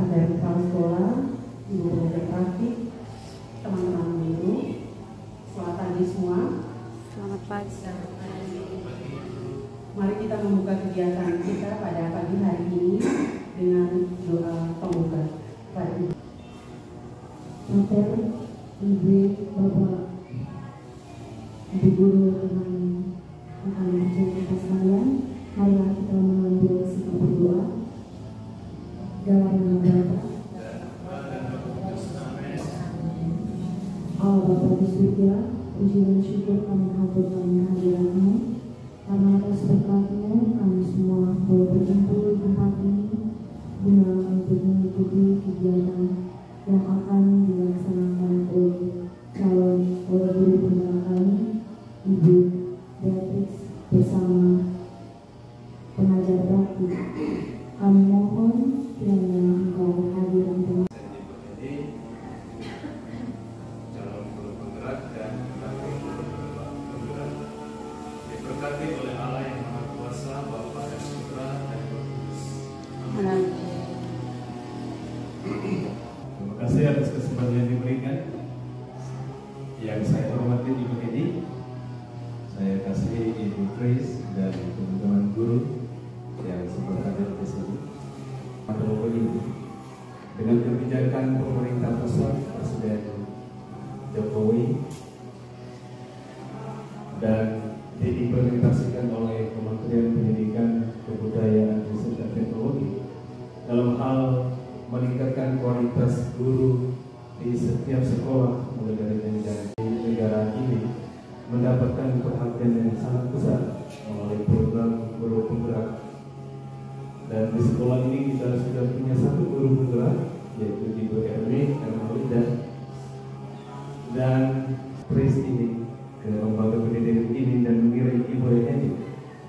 dari kepala sekolah, ibu pengajar praktik, teman-teman guru, selamat pagi semua. Selamat pagi. Mari kita membuka kegiatan kita pada pagi hari ini dengan doa pembuka. Bapak, Ibu, Bapak, Ibu guru dengan akan menceritakan sekalian, marilah kita mengambil sikap berdoa dalam nama Bapa. Allah Bapa di surga, puji dan syukur kami haturkan kehadiran-Mu, karena atas berkat-Mu kami semua boleh berkumpul di tempat ini guna untuk mengikuti kegiatan yang akan dilaksanakan oleh calon guru penggerak kami, Ibu Beatrix bersama pengajar praktik. Kami mohon kiranya Engkau hadir untuk calon guru penggerak dan calon guru penggerak diberkati oleh Allah yang Maha Kuasa, Bapa dan Putra dan Roh Kudus. Amin. Terima kasih atas kesempatan yang diberikan. Yang saya hormati Ibu Edi, saya kasih Ibu Chris dan teman-teman guru yang sempat hadir di sini. Dengan kebijakan pemerintah pusat Presiden Jokowi dan diimplementasikan oleh Kementerian Pendidikan, Kebudayaan, Riset dan Teknologi dalam hal meningkatkan kualitas guru di setiap sekolah mulai dari jenjang di negara ini mendapatkan perhatian yang sangat besar melalui program guru penggerak. Dan di sekolah ini kita sudah punya satu guru penggerak, yaitu Ibu Ermi Ermalida, dan Pris ini ke lembaga pendidikan ini dan mengirim Ibu Edi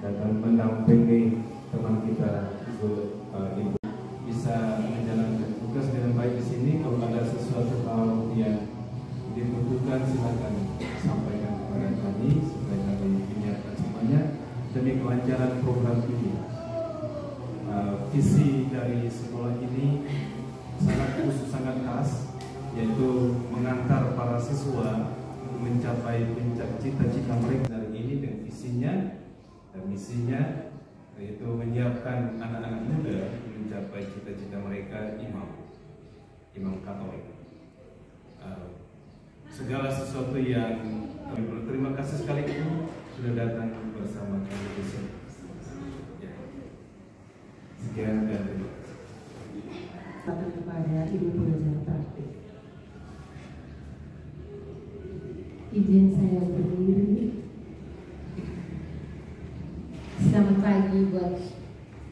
akan mendampingi teman kita Ibu bisa menjalankan tugas dengan baik di sini. Kalau ada sesuatu hal yang dibutuhkan silakan sampaikan kepada kami supaya kami menyiapkan semuanya demi kelancaran program ini. Visi dari sekolah ini sangat khusus, sangat khas, yaitu mengantar para siswa untuk mencapai puncak cita-cita mereka dari ini dengan visinya dan misinya, yaitu menyiapkan anak-anak muda mencapai cita-cita mereka imam Katolik. Segala sesuatu yang kami berterima kasih sekali sudah datang bersama kami di sini. Ya. Sekian dan terima kasih. Kepada Ibu pengajar praktik. Izin saya berdiri. Selamat pagi buat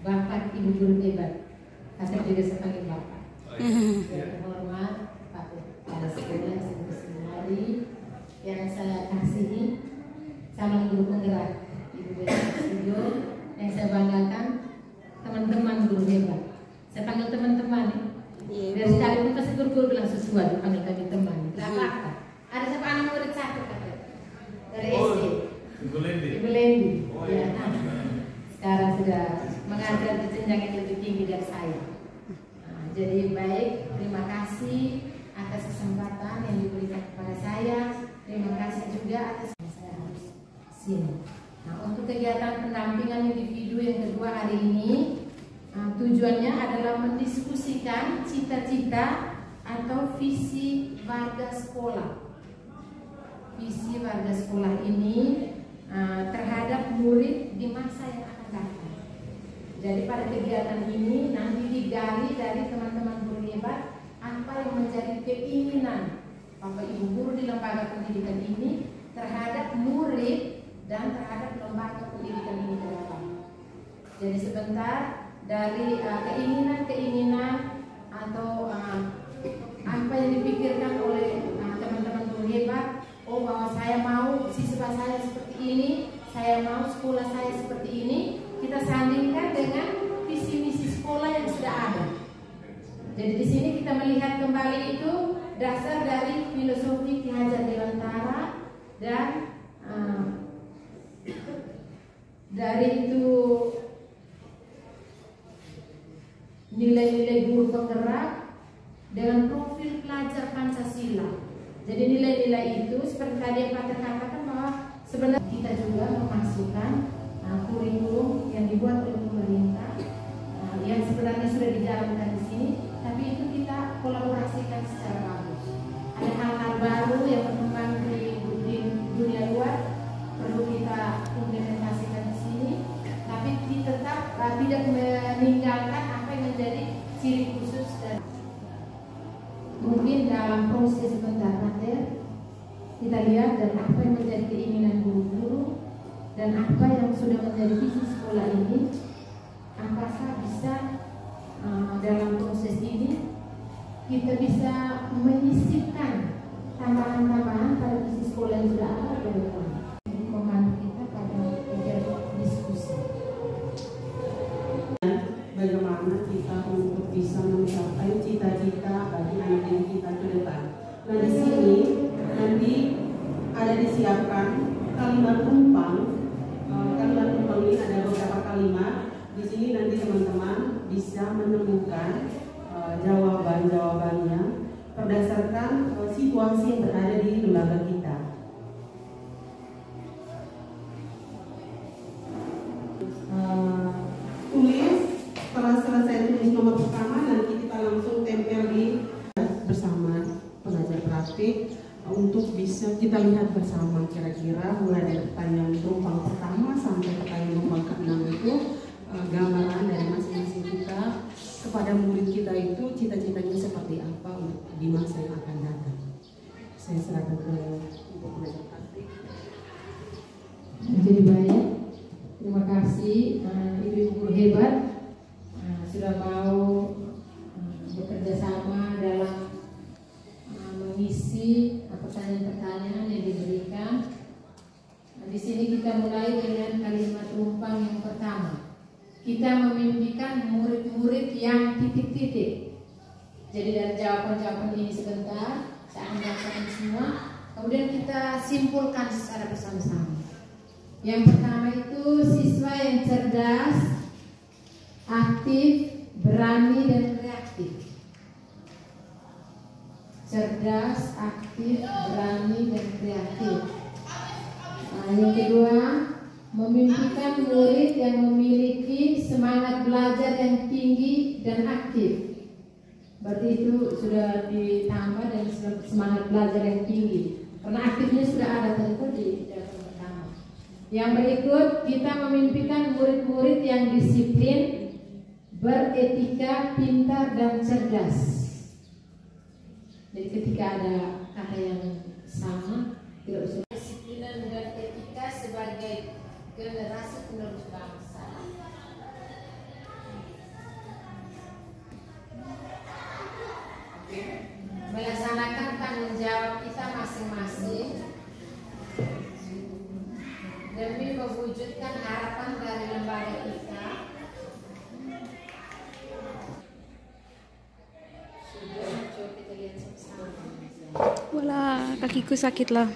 Bapak Ibu guru hebat. Saya juga saya panggil Bapak. Yang terhormat Pak Kepala Sekolah SMP Seminari yang saya kasihi, calon guru penggerak Ibu Studio yang saya banggakan, teman-teman guru hebat. Saya panggil teman-teman. Biar sekali pun pasti guru bilang sesuatu panggil kami teman. Kenapa? Ada siapa anak murid satu katanya dari SD. Ibu Lendi. Ibu Lendi. Oh, Ya, iya. sekarang sudah mengajar di jenjang yang lebih tinggi dari saya. Jadi baik, terima kasih atas kesempatan yang diberikan kepada saya. Terima kasih juga atas saya harus sini. Nah, untuk kegiatan pendampingan individu yang kedua hari ini, tujuannya adalah mendiskusikan cita-cita atau visi warga sekolah. Visi warga sekolah ini terhadap murid di masa yang akan datang. Jadi pada kegiatan ini nanti digali dari teman-teman guru hebat apa yang menjadi keinginan Bapak Ibu guru di lembaga pendidikan ini terhadap murid dan terhadap lembaga pendidikan ini ke depan. Jadi sebentar dari keinginan atau apa yang dipikirkan oleh teman-teman guru hebat. Oh, bahwa saya mau siswa saya seperti ini, saya mau sekolah saya seperti ini. Kita sandingkan dengan visi misi sekolah yang sudah ada. Jadi di sini kita melihat kembali itu dasar dari filosofi Ki Hajar Dewantara dan dari itu nilai-nilai guru penggerak dengan profil pelajar Pancasila. Jadi nilai-nilai itu seperti tadi yang Pak katakan bahwa sebenarnya kita juga memasukkan kurikulum yang dibuat oleh pemerintah yang sebenarnya sudah dijalankan di sini, tapi itu kita kolaborasikan secara bagus. Ada hal-hal baru yang berkembang di dunia luar perlu kita implementasikan di sini, tapi tetap tidak meninggalkan apa yang menjadi ciri khusus dan mungkin dalam proses sebentar nanti kita lihat dan apa yang menjadi keinginan guru-guru dan apa yang sudah menjadi visi sekolah ini, apakah bisa dalam proses ini kita bisa menyisipkan tambahan-tambahan pada visi sekolah yang sudah ada ke depan. Memandu kita pada kegiatan diskusi. Bagaimana kita untuk bisa mencapai cita-cita bagi anak kita ke depan. Nah, di sini nanti ada disiapkan kalimat tumpang. Kalimat tumpang ini ada beberapa kalimat. Di sini nanti teman-teman bisa menemukan jawaban-jawabannya berdasarkan situasi yang berada di lembaga kita. Tulis, setelah selesai tulis nomor pertama, nanti kita langsung tempel di bersama pengajar praktik untuk bisa kita lihat bersama kira-kira mulai dari pertanyaan tumpang pertama sampai pertanyaan tumpang ke-6 itu gambaran dari masing-masing kita kepada murid kita itu cita-citanya seperti apa di masa yang akan datang. Saya serahkan ke Ibu pengajar praktik. Jadi baik, terima kasih ibu-ibu guru hebat sudah mau bekerja sama dalam mengisi pertanyaan-pertanyaan yang diberikan. Di sini kita mulai dengan kalimat tumpang yang pertama. Kita memimpikan murid-murid yang titik-titik. Jadi dari jawaban-jawaban ini sebentar, saya akan bacakan semua. Kemudian kita simpulkan secara bersama-sama. Yang pertama itu siswa yang cerdas, aktif, berani dan kreatif. Cerdas, aktif, berani dan kreatif. Nah, yang kedua, memimpikan murid yang memiliki semangat belajar yang tinggi dan aktif. Berarti itu sudah ditambah dan semangat belajar yang tinggi. Karena aktifnya sudah ada tentu di jawaban pertama. Yang berikut, kita memimpikan murid-murid yang disiplin, beretika, pintar dan cerdas. Jadi ketika ada kata yang sama, tidak usah disiplin dan etika sebagai generasi penerus bangsa. Melaksanakan tanggung jawab kita masing-masing demi mewujudkan harapan dari lembaga kita. Coba kita lihat sama-sama. Walah, kakiku sakit lah.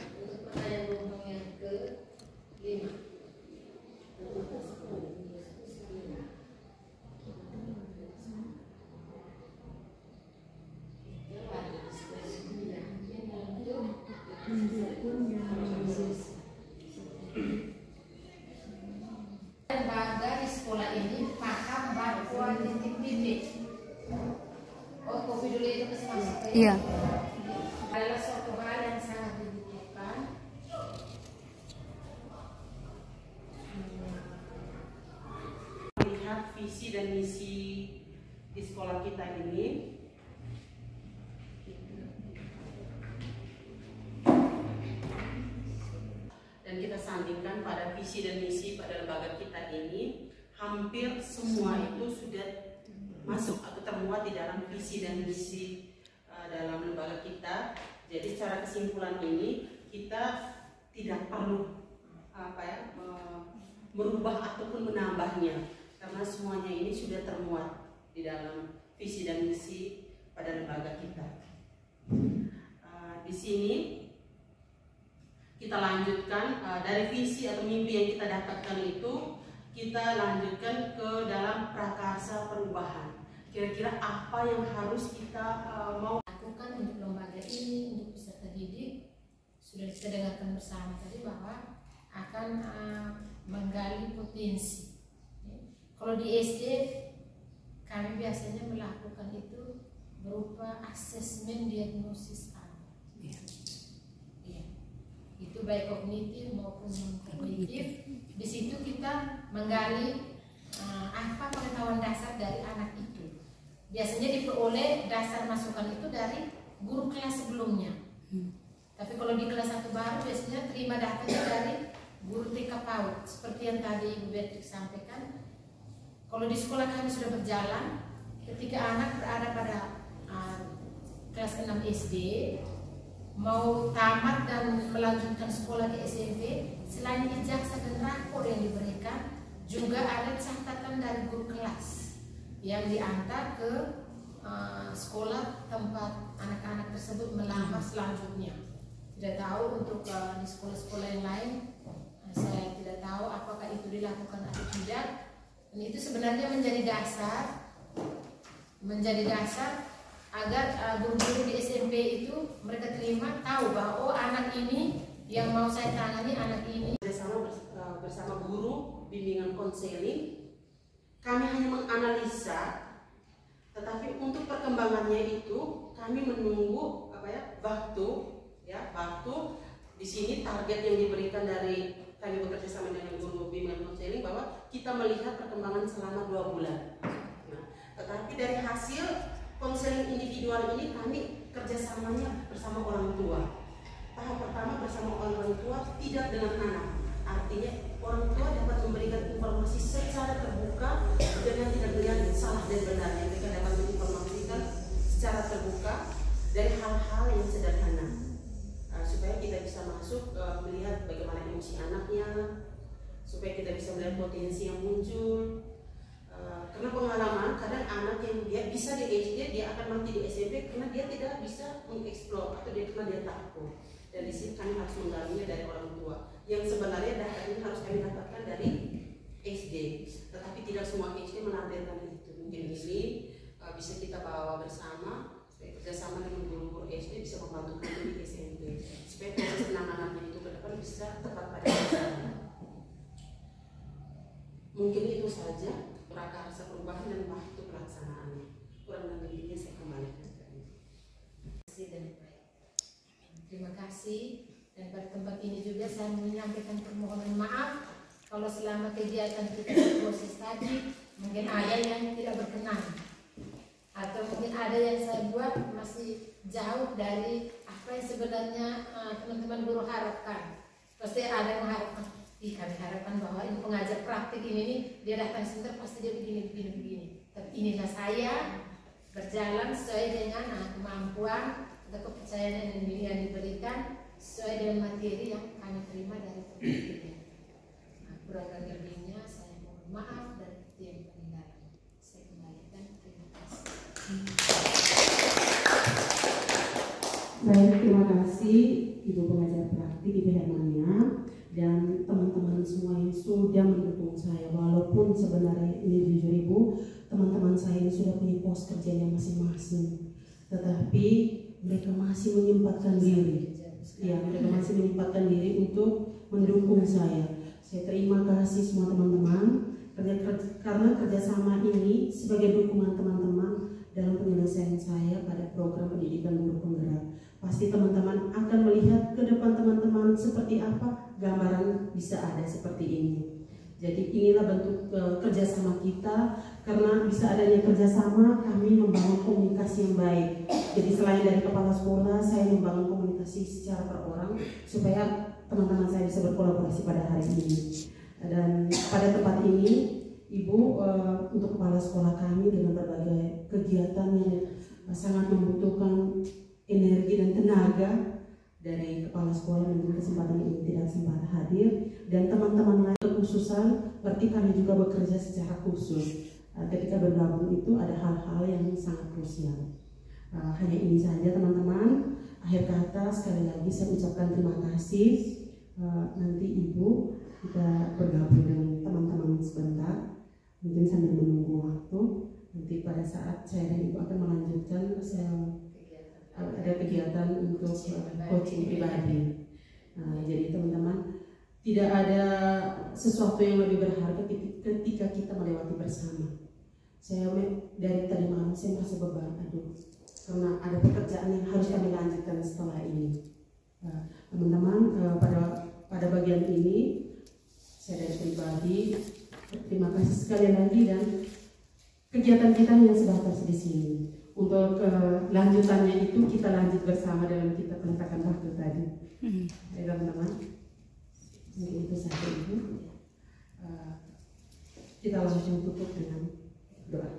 Lembaga di sekolah ini paham bahwa titik-titik. Oh, kopi dulu itu masuk. Iya. Adalah suatu hal yang sangat dibutuhkan. Melihat visi dan misi di sekolah kita ini, dan kita sandingkan pada visi dan misi pada lembaga kita ini, hampir semua itu sudah masuk atau termuat di dalam visi dan misi dalam lembaga kita. Jadi secara kesimpulan ini kita tidak perlu merubah ataupun menambahnya, karena semuanya ini sudah termuat di dalam visi dan misi pada lembaga kita. Di sini kita lanjutkan dari visi atau mimpi yang kita dapatkan itu, kita lanjutkan ke dalam prakarsa perubahan. kira-kira apa yang harus kita mau lakukan untuk lembaga ini, untuk peserta didik. Sudah kita dengarkan bersama tadi bahwa akan menggali potensi. Kalau di SD kami biasanya melakukan itu berupa asesmen diagnosis anak. Itu baik kognitif maupun non kognitif. Di situ kita menggali apa pengetahuan dasar dari anak itu. Biasanya diperoleh dasar masukan itu dari guru kelas sebelumnya. Tapi kalau di kelas 1 baru biasanya terima datanya dari guru TK PAUD. Seperti yang tadi Ibu Beatrix sampaikan, kalau di sekolah kami sudah berjalan, ketika anak berada pada kelas 6 SD, mau tamat dan melanjutkan sekolah di SMP, selain ijazah dan rapor yang diberikan, juga ada catatan dari guru kelas yang diantar ke sekolah tempat anak-anak tersebut melamar selanjutnya. Tidak tahu untuk di sekolah-sekolah yang lain, saya tidak tahu apakah itu dilakukan atau tidak. Dan itu sebenarnya menjadi dasar agar guru-guru di SMP itu mereka terima, tahu bahwa oh anak ini yang mau saya tangani, anak ini. Bersama guru bimbingan konseling, kami hanya menganalisa, tetapi untuk perkembangannya itu kami menunggu waktu di sini target yang diberikan dari kami bekerja sama dengan guru bimbingan konseling bahwa kita melihat perkembangan selama 2 bulan. Nah, tetapi dari hasil konseling individual ini kami kerjasamanya bersama orang tua. Tahap pertama bersama orang tua, tidak dengan anak. Artinya orang tua dapat memberikan informasi secara terbuka dengan tidak dengan salah dan benarnya. Mereka dapat menginformasikan secara terbuka dari hal-hal yang sederhana, supaya kita bisa masuk melihat bagaimana emosi anaknya, supaya kita bisa melihat potensi yang muncul. Karena pengalaman kadang anak yang dia bisa di SD dia akan mati di SMP karena dia tidak bisa mengeksplor atau karena dia takut. Dan di sini kami harus menggalinya dari orang tua. Yang sebenarnya data ini harus kami dapatkan dari SD, tetapi tidak semua SD menampilkan itu. Mungkin ini bisa kita bawa bersama, supaya kerjasama dengan guru-guru SD bisa membantu kami di SMP, supaya proses penanganannya itu ke depan bisa tepat pada dasarnya. Mungkin itu saja prakarsa perubahan dan waktu pelaksanaannya. Kurang lebihnya saya kembalikan. Terima kasih. Dan pada tempat ini juga saya menyampaikan permohonan maaf kalau selama kegiatan kita proses tadi mungkin ada yang tidak berkenan atau mungkin ada yang saya buat masih jauh dari apa yang sebenarnya teman-teman guru harapkan. Pasti ada yang mengharapkan, kami harapkan bahwa ini pengajar praktik ini nih, dia datang sebentar pasti dia begini. Tapi inilah saya berjalan sesuai dengan kemampuan atau kepercayaan yang diberikan sesuai dengan materi yang kami terima dari pendidikan. Kurang lebihnya saya mohon maaf dan tiada peninggalan. Saya kembalikan, terima kasih. Baik, terima kasih Ibu pengajar praktik Ibu Hermania dan teman-teman semua yang sudah mendukung saya. Walaupun sebenarnya ini jujur Ibu, teman-teman saya ini sudah punya pos kerjanya masing-masing, tetapi mereka masih menyempatkan diri. Ya, mereka masih menyempatkan diri untuk mendukung saya. Saya terima kasih semua teman-teman karena kerjasama ini sebagai dukungan teman-teman dalam penyelesaian saya pada program pendidikan guru penggerak. Pasti teman-teman akan melihat ke depan teman-teman seperti apa gambaran bisa ada seperti ini. Jadi inilah bentuk kerjasama kita, karena bisa adanya kerjasama kami membangun komunikasi yang baik. Jadi selain dari kepala sekolah, saya membangun komunikasi secara per orang supaya teman-teman saya bisa berkolaborasi pada hari ini. Dan pada tempat ini, Ibu untuk kepala sekolah kami dengan berbagai kegiatan yang sangat membutuhkan energi dan tenaga dari kepala sekolah, dan kesempatan ini tidak sempat hadir, dan teman-teman lain kekhususan berarti kami juga bekerja secara khusus. Ketika bergabung itu ada hal-hal yang sangat krusial. Hanya ini saja teman-teman. Akhir kata sekali lagi saya ucapkan terima kasih. Nanti Ibu kita bergabung dengan teman-teman sebentar, mungkin sambil menunggu waktu. Nanti pada pada saat saya dan ibu akan melanjutkan ada kegiatan untuk coaching pribadi. Nah, jadi teman-teman, tidak ada sesuatu yang lebih berharga ketika kita melewati bersama. Saya dari tadi malam saya merasa beban, karena ada pekerjaan yang harus kami lanjutkan setelah ini. Teman-teman, pada bagian ini saya dari pribadi terima kasih sekali lagi, dan kegiatan kita yang sebatas di sini. Untuk lanjutannya itu kita lanjut bersama dalam kita peletakan waktu tadi. Ya teman-teman, itu saja itu. Kita langsung tutup dengan doa.